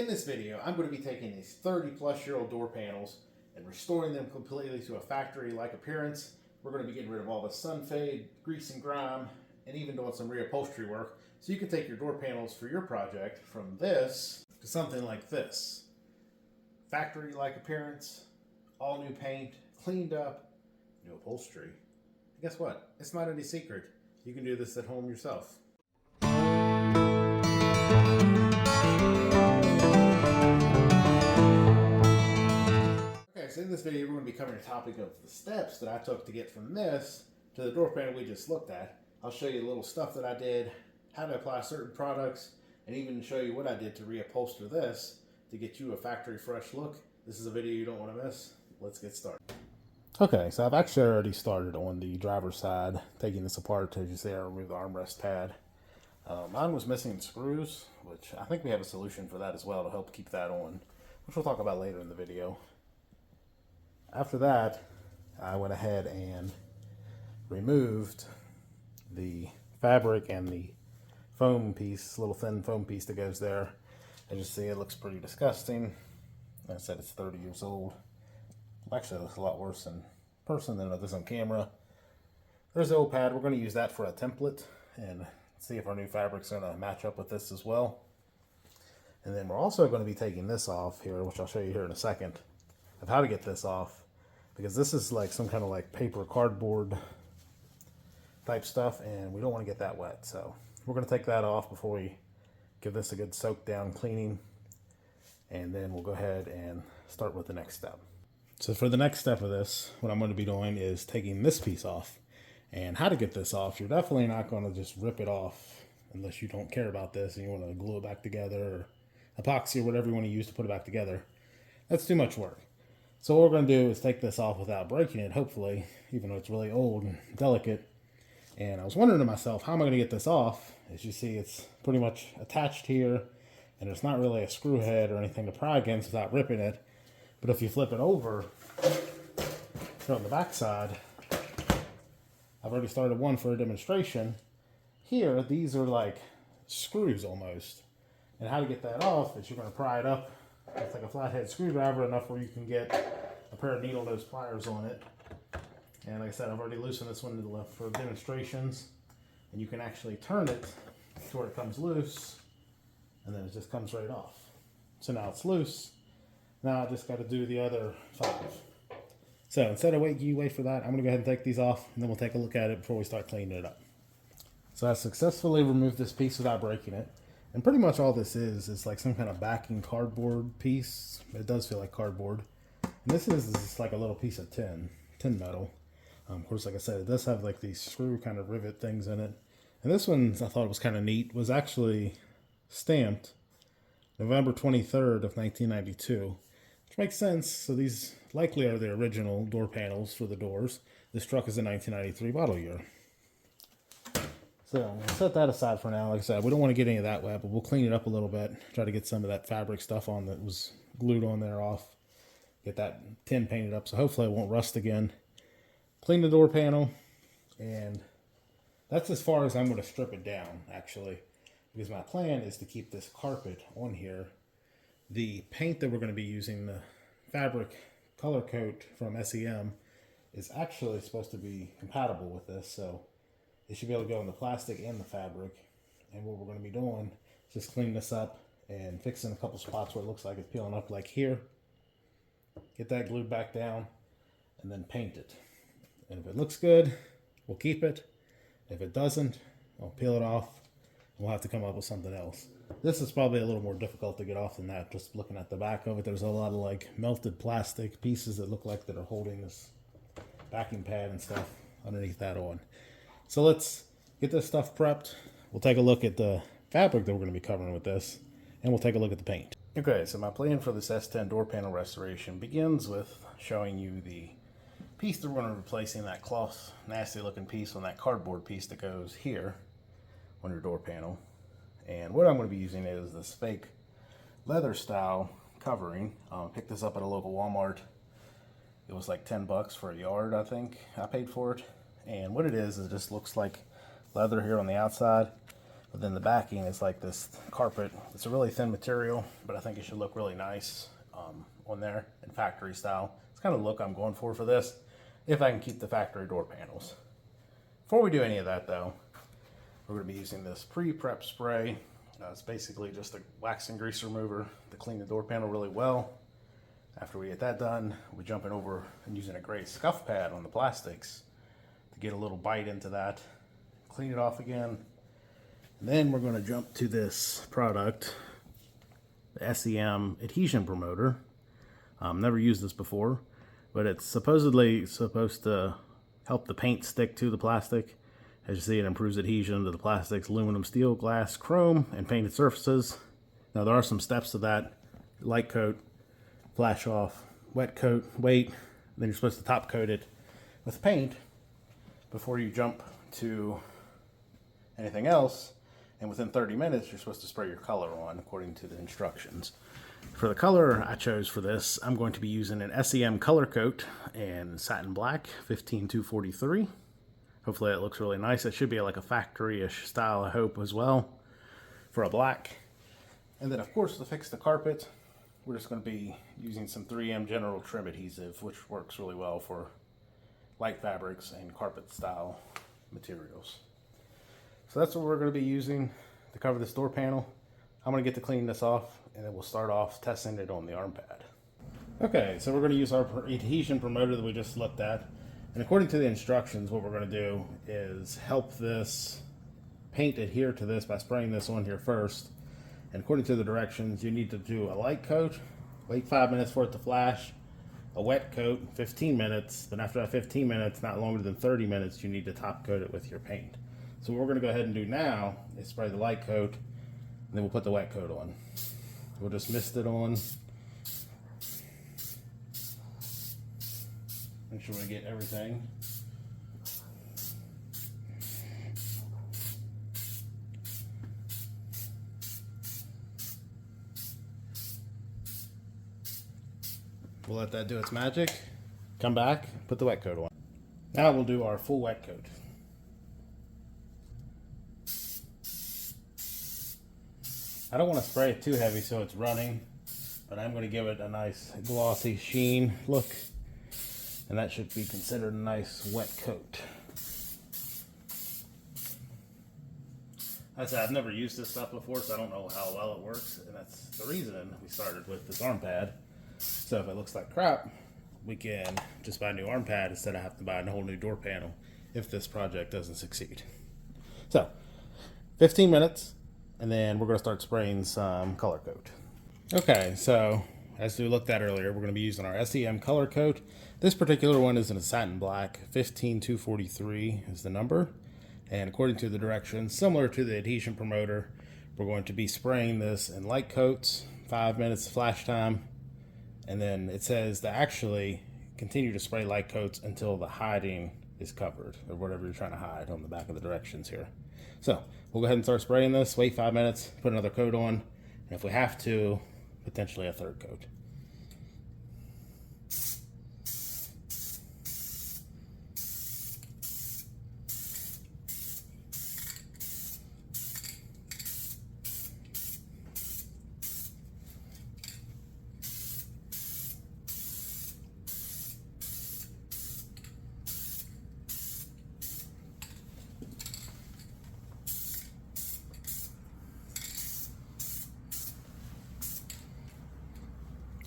In this video, I'm going to be taking these 30-plus-year-old door panels and restoring them completely to a factory-like appearance. We're going to be getting rid of all the sun fade, grease and grime, and even doing some reupholstery work. So you can take your door panels for your project from this to something like this. Factory-like appearance, all new paint, cleaned up, new upholstery. And guess what? It's not any secret. You can do this at home yourself. So in this video, we're going to be covering the topic of the steps that I took to get from this to the door panel we just looked at. I'll show you the little stuff that I did, how to apply certain products, and even show you what I did to reupholster this to get you a factory fresh look. This is a video you don't want to miss. Let's get started. Okay, so I've actually already started on the driver's side, taking this apart. As you see, I removed the armrest pad. Mine was missing screws, which I think we have a solution for that as well to help keep that on, which we'll talk about later in the video. After that, I went ahead and removed the fabric and the foam piece, little thin foam piece that goes there. As you see, it looks pretty disgusting. Like I said, it's 30 years old. Actually, it looks a lot worse in person than it does on camera. There's the old pad. We're going to use that for a template and see if our new fabric's going to match up with this as well. And then we're also going to be taking this off here, which I'll show you here in a second, of how to get this off, because this is like some kind of like paper cardboard type stuff, and we don't want to get that wet. So we're going to take that off before we give this a good soak down cleaning, and then we'll go ahead and start with the next step. So for the next step of this, what I'm going to be doing is taking this piece off. And how to get this off, you're definitely not going to just rip it off unless you don't care about this and you want to glue it back together, or epoxy, or whatever you want to use to put it back together. That's too much work. So what we're going to do is take this off without breaking it, hopefully, even though it's really old and delicate. And I was wondering to myself, how am I going to get this off? As you see, it's pretty much attached here, and there's not really a screw head or anything to pry against without ripping it. But if you flip it over, here on the back side, I've already started one for a demonstration. Here, these are like screws almost. And how to get that off is you're going to pry it up. It's like a flathead screwdriver, enough where you can get a pair of needle nose pliers on it. And like I said, I've already loosened this one to the left for demonstrations. And you can actually turn it to where it comes loose, and then it just comes right off. So now it's loose. Now I just got to do the other 5. So instead of wait for that, I'm going to go ahead and take these off, and then we'll take a look at it before we start cleaning it up. So I successfully removed this piece without breaking it. And pretty much all this is like some kind of backing cardboard piece. It does feel like cardboard. And this is just like a little piece of tin metal. Of course, like I said, it does have like these screw kind of rivet things in it. And this one, I thought it was kind of neat, was actually stamped November 23rd of 1992, which makes sense. So these likely are the original door panels for the doors. This truck is a 1993 model year. So we'll set that aside for now. Like I said, we don't want to get any of that wet, but we'll clean it up a little bit. Try to get some of that fabric stuff on that was glued on there off. Get that tin painted up, so hopefully it won't rust again. Clean the door panel, and that's as far as I'm going to strip it down, actually, because my plan is to keep this carpet on here. The paint that we're going to be using, the fabric color coat from S10, is actually supposed to be compatible with this, so it should be able to go in the plastic and the fabric. And what we're going to be doing is just clean this up and fixing a couple spots where it looks like it's peeling up, like here. Get that glued back down, and then paint it. And if it looks good, we'll keep it. If it doesn't, I'll peel it off, and we'll have to come up with something else. This is probably a little more difficult to get off than that. Just looking at the back of it, there's a lot of like melted plastic pieces that look like that are holding this backing pad and stuff underneath that on. So let's get this stuff prepped. We'll take a look at the fabric that we're going to be covering with this, and we'll take a look at the paint. Okay, so my plan for this S10 door panel restoration begins with showing you the piece that we're going to be replacing, that cloth, nasty looking piece on that cardboard piece that goes here on your door panel. And what I'm going to be using is this fake leather style covering. Picked this up at a local Walmart. It was like 10 bucks for a yard, I think I paid for it. And what it is, it just looks like leather here on the outside, But then the backing is like this carpet. It's a really thin material, but I think it should look really nice on there in factory style. It's kind of the look I'm going for this, if I can keep the factory door panels. Before we do any of that though, we're going to be using this pre-prep spray. It's basically just a wax and grease remover to clean the door panel really well. After we get that done, we're jumping over and using a gray scuff pad on the plastics to get a little bite into that, clean it off again. And then we're going to jump to this product, the S10 adhesion promoter. Never used this before, but it's supposedly supposed to help the paint stick to the plastic. As you see, it improves adhesion to the plastics, aluminum, steel, glass, chrome, and painted surfaces. Now there are some steps to that. Light coat, flash off, wet coat, wait. Then you're supposed to top coat it with paint before you jump to anything else. And within 30 minutes, you're supposed to spray your color on according to the instructions. For the color I chose for this, I'm going to be using an S10 color coat in satin black, 15243. Hopefully it looks really nice. It should be like a factory-ish style, I hope, as well, for a black. And then, of course, to fix the carpet, we're just going to be using some 3M General Trim Adhesive, which works really well for light fabrics and carpet-style materials. So that's what we're going to be using to cover this door panel. I'm going to get to clean this off, and then we'll start off testing it on the arm pad. Okay, so we're going to use our adhesion promoter that we just looked at. And according to the instructions, what we're going to do is help this paint adhere to this by spraying this on here first. And according to the directions, you need to do a light coat, wait 5 minutes for it to flash, a wet coat, 15 minutes. Then after that 15 minutes, not longer than 30 minutes, you need to top coat it with your paint. So what we're going to go ahead and do now is spray the light coat, and then we'll put the wet coat on. We'll just mist it on. Make sure we get everything. We'll let that do its magic. Come back, put the wet coat on. Now we'll do our full wet coat. I don't want to spray it too heavy so it's running, but I'm going to give it a nice glossy sheen look, and that should be considered a nice wet coat. Like I said, I've never used this stuff before, so I don't know how well it works, and that's the reason we started with this arm pad. So if it looks like crap, we can just buy a new arm pad instead of having to buy a whole new door panel if this project doesn't succeed. So 15 minutes. And then we're going to start spraying some color coat. Okay, so as we looked at earlier, we're going to be using our S10 color coat. This particular one is in a satin black, 15243 is the number. And according to the directions, similar to the adhesion promoter, we're going to be spraying this in light coats, 5 minutes flash time. And then it says to actually continue to spray light coats until the hiding is covered, or whatever you're trying to hide on the back of the directions here. So we'll go ahead and start spraying this, wait 5 minutes, put another coat on, and if we have to, potentially a third coat.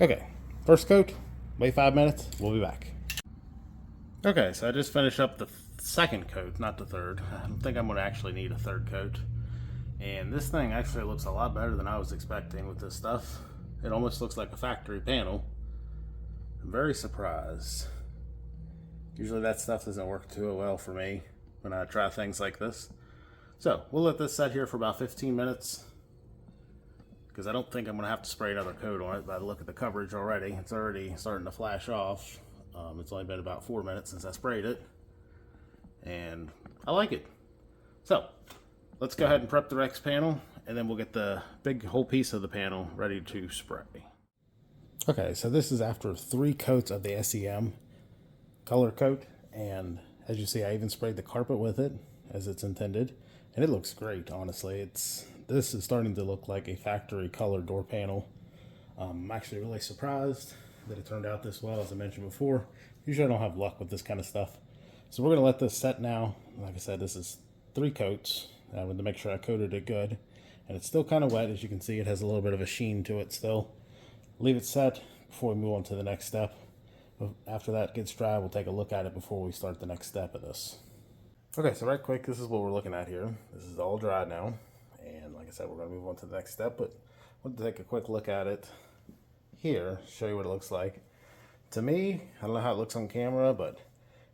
Okay, first coat, wait 5 minutes, we'll be back. Okay, so I just finished up the second coat, not the third. I don't think I'm going to actually need a third coat. And this thing actually looks a lot better than I was expecting with this stuff. It almost looks like a factory panel. I'm very surprised. Usually that stuff doesn't work too well for me when I try things like this. So we'll let this set here for about 15 minutes. Because I don't think I'm going to have to spray another coat on it by the look at the coverage already. It's already starting to flash off. It's only been about 4 minutes since I sprayed it. And I like it. So, let's go ahead and prep the Rex panel. And then we'll get the big whole piece of the panel ready to spray. Okay, so this is after 3 coats of the S10 color coat. And as you see, I even sprayed the carpet with it, as it's intended. and it looks great, honestly. This is starting to look like a factory color door panel. I'm actually really surprised that it turned out this well, as I mentioned before. Usually I don't have luck with this kind of stuff. So we're going to let this set now. Like I said, this is 3 coats. I wanted to make sure I coated it good. And it's still kind of wet. As you can see, it has a little bit of a sheen to it still. Leave it set before we move on to the next step. After that gets dry, we'll take a look at it before we start the next step of this. Okay, so right quick, this is what we're looking at here. This is all dry now. And like I said, we're going to move on to the next step. But I want to take a quick look at it here, show you what it looks like. To me, I don't know how it looks on camera, but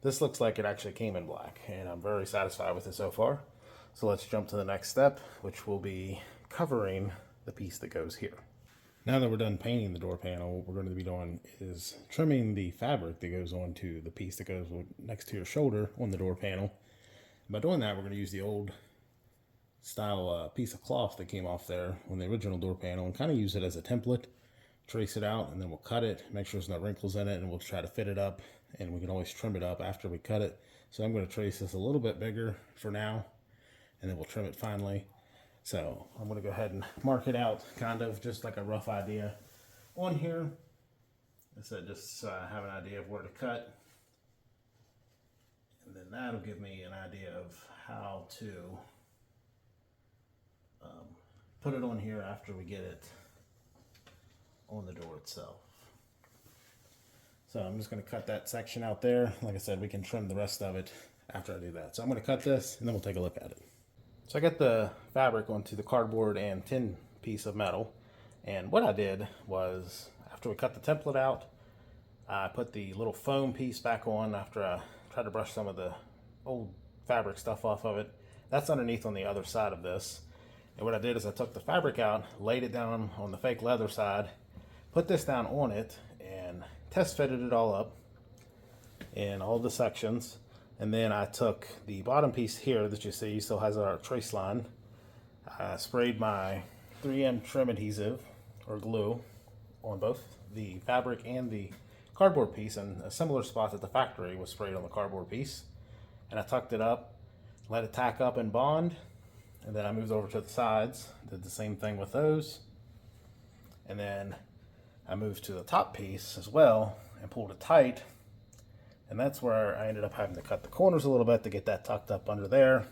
this looks like it actually came in black, and I'm very satisfied with it so far. So let's jump to the next step, which will be covering the piece that goes here. Now that we're done painting the door panel, what we're going to be doing is trimming the fabric that goes onto the piece that goes next to your shoulder on the door panel. By doing that, we're going to use the old style piece of cloth that came off there on the original door panel and kind of use it as a template, trace it out, and then we'll cut it, make sure there's no wrinkles in it, and we'll try to fit it up, and we can always trim it up after we cut it. So I'm going to trace this a little bit bigger for now, and then we'll trim it finally. So I'm going to go ahead and mark it out, kind of just like a rough idea on here. I said, just so I have an idea of where to cut. And then that'll give me an idea of how to put it on here after we get it on the door itself. So I'm just going to cut that section out there. Like I said, we can trim the rest of it after I do that. So I'm going to cut this and then we'll take a look at it. So I got the fabric onto the cardboard and tin piece of metal. And what I did was, after we cut the template out, I put the little foam piece back on after I tried to brush some of the old fabric stuff off of it. That's underneath on the other side of this. And what I did is I took the fabric out, laid it down on the fake leather side, put this down on it, and test fitted it all up in all the sections. And then I took the bottom piece here that you see still has our trace line. I sprayed my 3M trim adhesive or glue on both the fabric and the cardboard piece, and a similar spot that the factory was sprayed on the cardboard piece. And I tucked it up, let it tack up and bond, and then I moved over to the sides, did the same thing with those. And then I moved to the top piece as well and pulled it tight. And that's where I ended up having to cut the corners a little bit to get that tucked up under there.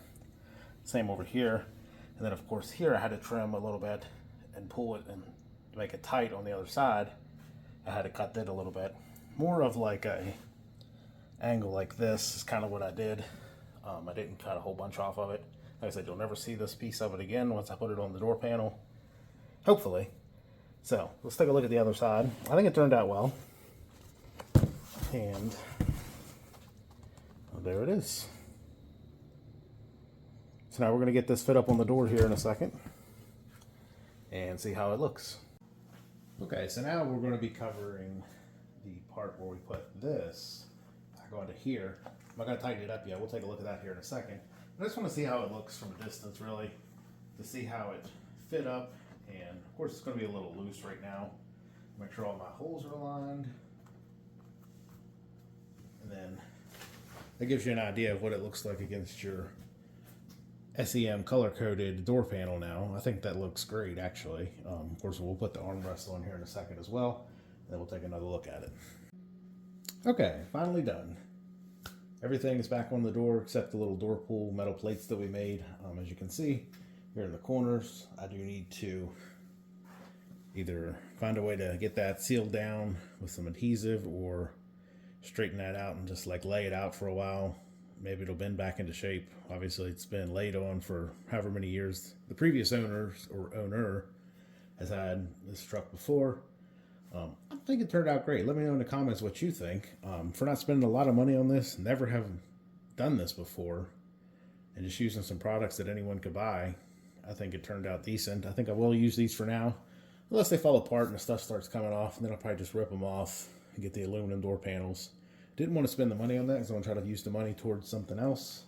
Same over here. And then of course here I had to trim a little bit and pull it and make it tight on the other side. I had to cut that a little bit. More of like a angle like this is kind of what I did. I didn't cut a whole bunch off of it. Like I said, you'll never see this piece of it again once I put it on the door panel. Hopefully. So let's take a look at the other side. I think it turned out well. And there it is. So now we're going to get this fit up on the door here in a second and see how it looks. Okay, so now we're going to be covering the part where we put this back onto here. I'm not going to tighten it up yet. We'll take a look at that here in a second. I just want to see how it looks from a distance, really, to see how it fit up. And of course, it's going to be a little loose right now. Make sure all my holes are aligned. And then that gives you an idea of what it looks like against your SEM color-coded door panel now. I think that looks great, actually. Of course, we'll put the armrest on here in a second as well. Then we'll take another look at it. Okay, finally done. Everything is back on the door except the little door pull metal plates that we made. As you can see, here in the corners, I do need to either find a way to get that sealed down with some adhesive or straighten that out and just like lay it out for a while. Maybe it'll bend back into shape. Obviously, it's been laid on for however many years. The previous owners or owner has had this truck before. I think it turned out great. Let me know in the comments what you think. For not spending a lot of money on this, never have done this before, and just using some products that anyone could buy, I think it turned out decent. I think I will use these for now, unless they fall apart and the stuff starts coming off, and then I'll probably just rip them off and get the aluminum door panels. Didn't want to spend the money on that because I want to try to use the money towards something else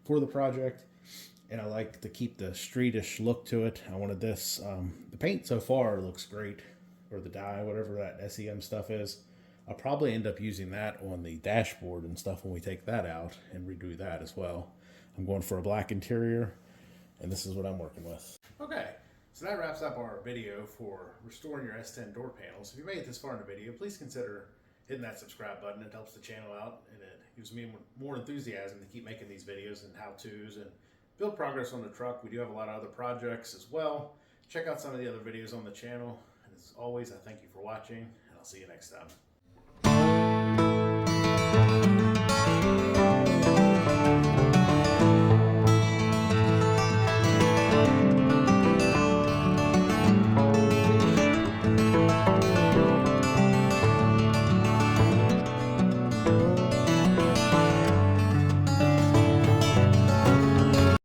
for the project. And I like to keep the streetish look to it. I wanted this. The paint so far looks great, or the dye, whatever that SEM stuff is. I'll probably end up using that on the dashboard and stuff when we take that out and redo that as well. I'm going for a black interior. and this is what I'm working with. Okay, so that wraps up our video for restoring your S10 door panels. If you made it this far in the video, please consider hitting that subscribe button. It helps the channel out, and it gives me more enthusiasm to keep making these videos and how-tos and build progress on the truck. We do have a lot of other projects as well. Check out some of the other videos on the channel. And as always, I thank you for watching, and I'll see you next time.